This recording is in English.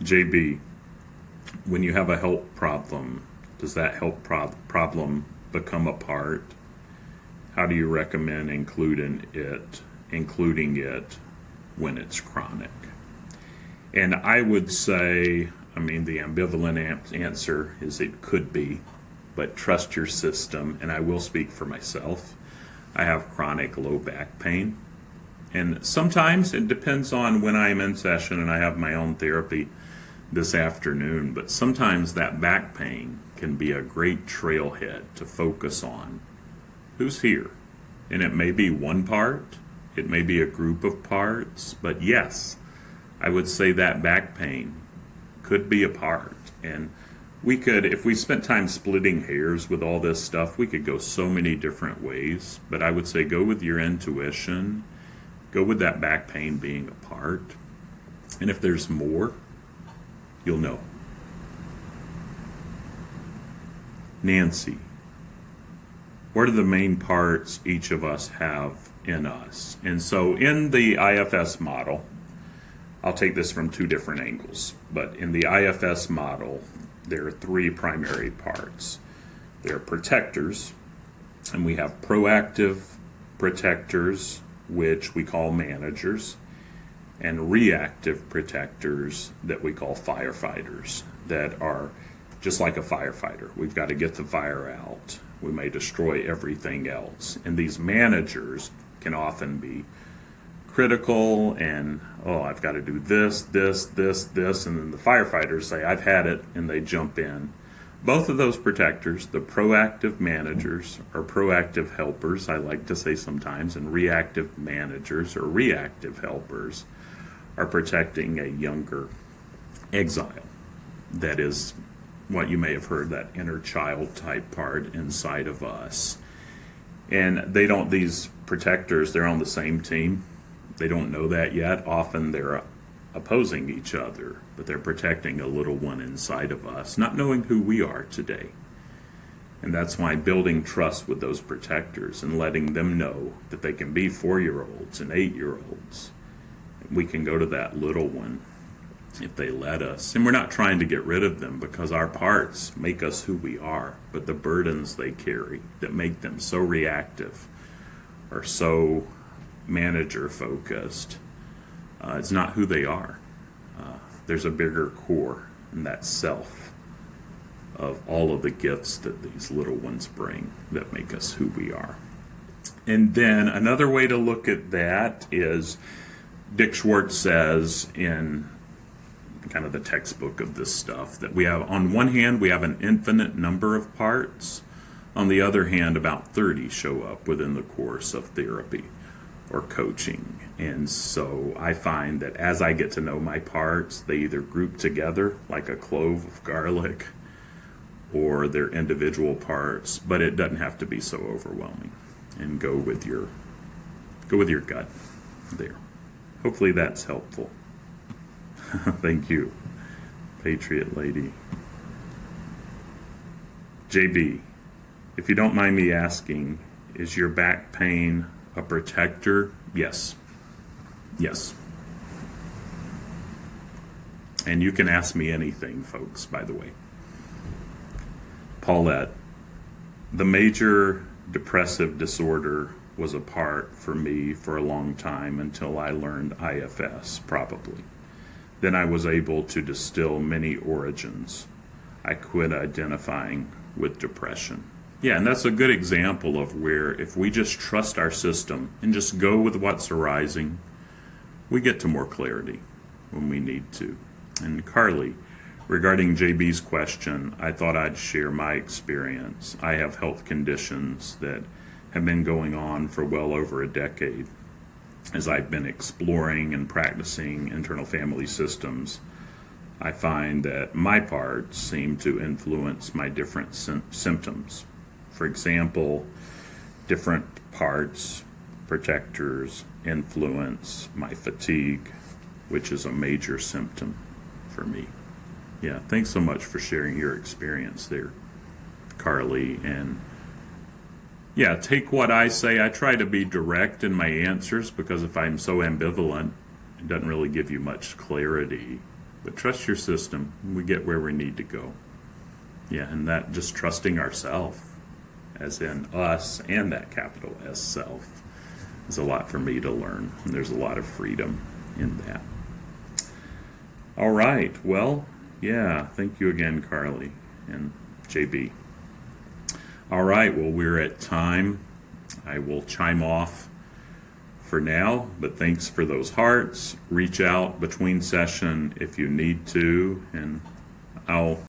JB, when you have a health problem, does that health problem become a part? How do you recommend including it when it's chronic? And I would say, the ambivalent answer is it could be, but trust your system. And I will speak for myself. I have chronic low back pain. And sometimes it depends on when I'm in session, and I have my own therapy this afternoon, but sometimes that back pain can be a great trailhead to focus on who's here. And it may be one part, it may be a group of parts, but yes, I would say that back pain could be a part. And we could, if we spent time splitting hairs with all this stuff, we could go so many different ways, but I would say go with your intuition, go with that back pain being a part, and if there's more, you'll know. Nancy, what are the main parts each of us have in us? And so in the IFS model, I'll take this from two different angles, but in the IFS model, there are three primary parts. There are protectors, and we have proactive protectors, which we call managers, and reactive protectors that we call firefighters, that are just like a firefighter. We've got to get the fire out. We may destroy everything else. And these managers can often be critical and, I've got to do this, this, this, this, and then the firefighters say, I've had it, and they jump in. Both of those protectors, the proactive managers or proactive helpers, I like to say sometimes, and reactive managers or reactive helpers are protecting a younger exile. That is what you may have heard, that inner child type part inside of us. And these protectors, they're on the same team. They don't know that yet. Often they're opposing each other, but they're protecting a little one inside of us, not knowing who we are today. And that's why building trust with those protectors and letting them know that they can be 4-year-olds and 8-year-olds. We can go to that little one if they let us. And we're not trying to get rid of them, because our parts make us who we are, but the burdens they carry that make them so reactive or so manager focused, it's not who they are. There's a bigger core in that self of all of the gifts that these little ones bring that make us who we are. And then another way to look at that is Dick Schwartz says in kind of the textbook of this stuff that we have, on one hand, we have an infinite number of parts. On the other hand, about 30 show up within the course of therapy or coaching. And so I find that as I get to know my parts, they either group together like a clove of garlic, or they're individual parts, but it doesn't have to be so overwhelming. And go with your gut there. Hopefully that's helpful. Thank you, Patriot Lady. JB, if you don't mind me asking, is your back pain a protector? Yes. Yes. And you can ask me anything, folks, by the way. Paulette, the major depressive disorder was a part for me for a long time until I learned IFS, probably. Then I was able to distill many origins. I quit identifying with depression. Yeah, and that's a good example of where if we just trust our system and just go with what's arising, we get to more clarity when we need to. And Carly, regarding JB's question, I thought I'd share my experience. I have health conditions that have been going on for well over a decade. As I've been exploring and practicing internal family systems, I find that my parts seem to influence my different symptoms. For example, different parts, protectors, influence my fatigue, which is a major symptom for me. Yeah, thanks so much for sharing your experience there, Carly. And yeah, take what I say. I try to be direct in my answers, because if I'm so ambivalent, it doesn't really give you much clarity. But trust your system. We get where we need to go. Yeah, and that just trusting ourself, as in us and that capital S self, is a lot for me to learn. And there's a lot of freedom in that. All right. Well, yeah, thank you again, Carly and JB. All right. Well, we're at time. I will chime off for now, but thanks for those hearts. Reach out between session if you need to, and I'll